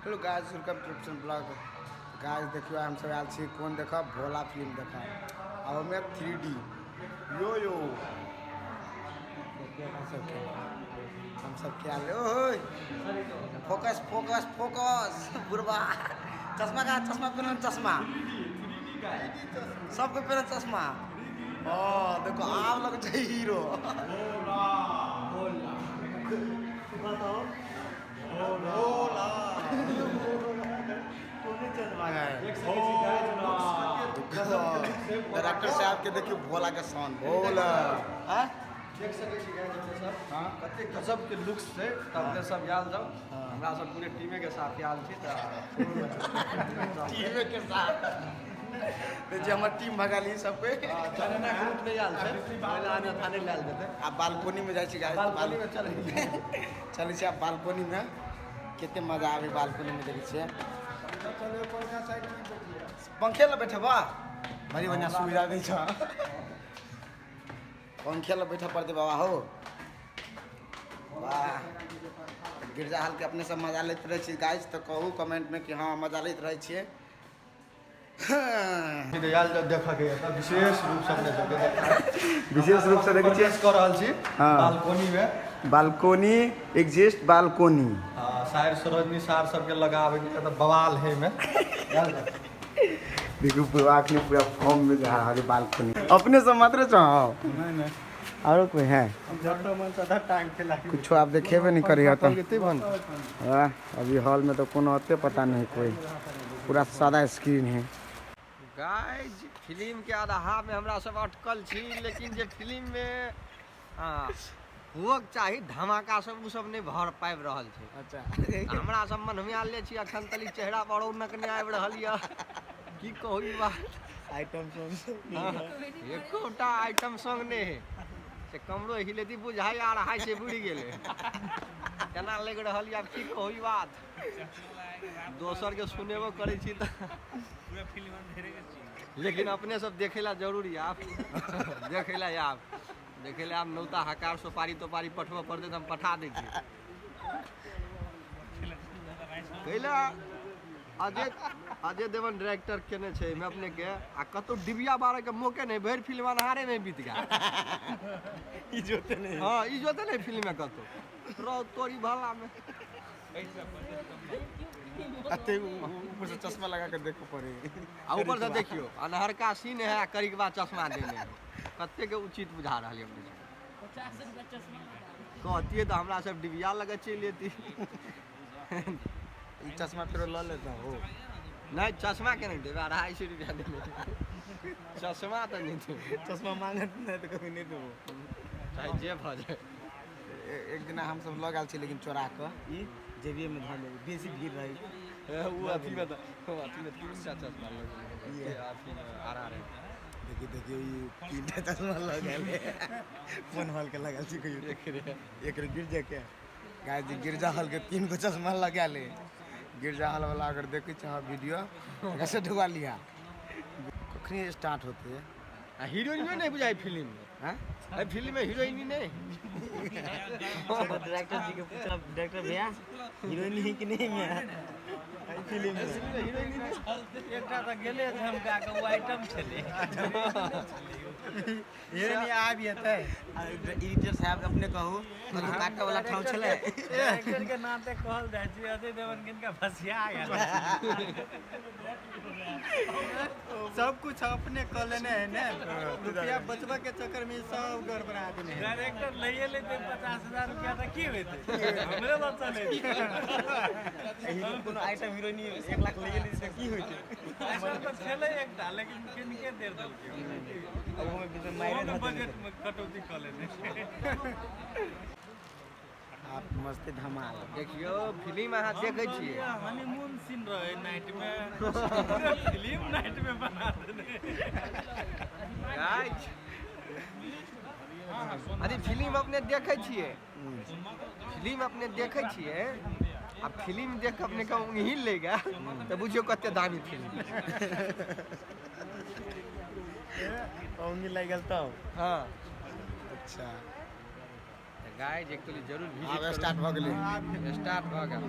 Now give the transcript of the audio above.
Hello guys, welcome to trips and blog. Guys देखियो हम सब आयल छी कोन देखब भोला फिल्म देखा और में 3D यो यो हम सब क्या ले ओए फोकस फोकस फोकस बुरबा चश्मा का चश्मा पहनो चश्मा सबको पहनो चश्मा। ओ देखो आप लग जाए हीरो बताओ भोला डायरेक्टर साहब के देखियो भोला के साउंड भोला देख सकै छी गाइस अपने सब कते गजब के लुक्स छै त अपने सब याल जाओ हमरा सब पूरे टीमे के साथ याल छी त टीम के साथ जे हमर टीम भगाली सब पे चलना ग्रुप में याल छै पहले आने थाने लेल जेते आ बालकोनी में जाय छी गाइस बालकनी में चल चलै छी आप बालकोनी में केते मजा आवे बालकोनी में देखै छियै चलो पंखा साइड में देखिए पंखे ला बैठबा बड़ी बढ़िया सुविधा दै छ पंखे ला बैठ पड़ते बाबा हो वाह गिरजा हाल के अपने सब मजा लेते रहे छी गाइस तो कहू कमेंट में कि हाँ मजा लेते रहे छियै याल जब देखा गया था विशेष रूप से अपने सब विशेष रूप से देखै छियै कर रहल छी हाँ। बालकनी में बालकोनी एग्जिस्ट बालकोनी शायर सरोजनी सार सब के लगावे के त बवाल है में याल जा देखो पूरा आखिरी पूरा फॉर्म में जा रहा है बालकोनी अपने सब मात्र चाहो नहीं और कोई है जट्टो मन सदा टाइम के लागी कुछ आप देखेबे नहीं करिए तो कितने बन अभी हॉल में तो कोनो होते पता नहीं कोई पूरा सादा स्क्रीन है गाइज फिल्म के आधा में हमरा सब अटकल छी लेकिन जे फिल्म में हुअक चाही धमाका सब उ सब नहीं भर पाबि रहल छै। अच्छा हमरा सब मनमे ले छी अखन तली चेहरा पर रौनक नहीं आबि रहल या की कहू ई बात आइटम सॉन्ग एकोटा आइटम सॉन्ग नहीं है से कमरो हिलेती बुझाई आ रहा से बुढ़ी गेले केना लग रहल या की कहू ई बात दोसर के सुनेबो करै छी त पूरा फिल्म ढेरे के लेकिन अपने सब देखेला जरूरी आप देखेला आप देखेला आप नौता हकार सुपारी तोपारी पठवा पड़ते तो हम पठा दै छी कैला अजय देवगन डायरेक्टर केने छै मैं अपने के आ कतो डिबिया बारे के मौके नहीं भर फिल्म अनहारे में बीत गया ई जोते नहीं हां ई जोते नहीं फिल्म में कतो रो तोरी भला में अते ऊपर से चश्मा लगा के देखो पड़े आ ऊपर से देखियो अनहर का सीन है करी के बाद चश्मा देने कते के उचित बुझा रहल है अपने 50 रुपया चश्मा कहतिए तो हमरा सब डिबिया लगे चल लेती ई चश्मा फिर ल लेता हो नहीं चश्मा के नहीं देबे 250 रुपया देबे चश्मा तो नहीं देबे चश्मा मांगत नहीं तो कभी नहीं देबो चाहे जे भ जाए एक दिन हम सब लग आल छी लेकिन चोरा के ई जेबी में धर ले बेसी भीड़ रही वो अथी में तीन टा चश्मा लगे ये अथी में आ रहा है देखियो ई तीनटा चश्मा लगा ले फोन हॉल के लगा छी कहियो एक गिरजा के गाइस गिरजा हॉल के 3 गो चश्मा लगा ले गिरजा हॉल वाला अगर देखे चाह वीडियो कैसे ढुआ लिया कखनी स्टार्ट होते आ हीरोइन में नहीं बुझाई फिल्म में हैं फिल्म में हीरोइन नहीं डायरेक्टर जी के पूछा डायरेक्टर भैया हीरोइन ही कि नहीं मैं फिल्म में हीरोइन एकटा त गेले हम का के वो आइटम छले हीरोइन आब जेते एडिटर साहब अपने कहू तो काटे वाला ठाव छले डायरेक्टर के नाते कहल जाय छै अजय देवगन किनका फसिया गेल सब कुछ अपने कर लेने है ना रुपया बचवा के चक्कर में सब गड़बड़ा देने हैं डायरेक्टर लइए लेते 50,000 रुपया त की होते हमरे बात चले कोनो आइटम हीरोइन 1 लाख ले ले से की होइते आइटम तो छले एकटा लेकिन किनके देर देलकै अब हमें बीच में मायरे ओहो बजट में कटौती कर लेने आप मस्त धमाल देखियो फिल्म अहाँ देखे छियै हनीमून सीन रहे नाइट में फिल्म नाइट में बना देने गाइस अरे फिल्म अपने देखे छियै फिल्म अपने देखे छियै आ फिल्म देख अपने का उंगली ले गया तो बुझियो कते दामी फिल्म उंगली लग गेल तो हां अच्छा गाइस एक्चुअली जरूर अब विजिट स्टार्ट भ गेलै स्टार्ट भ गेल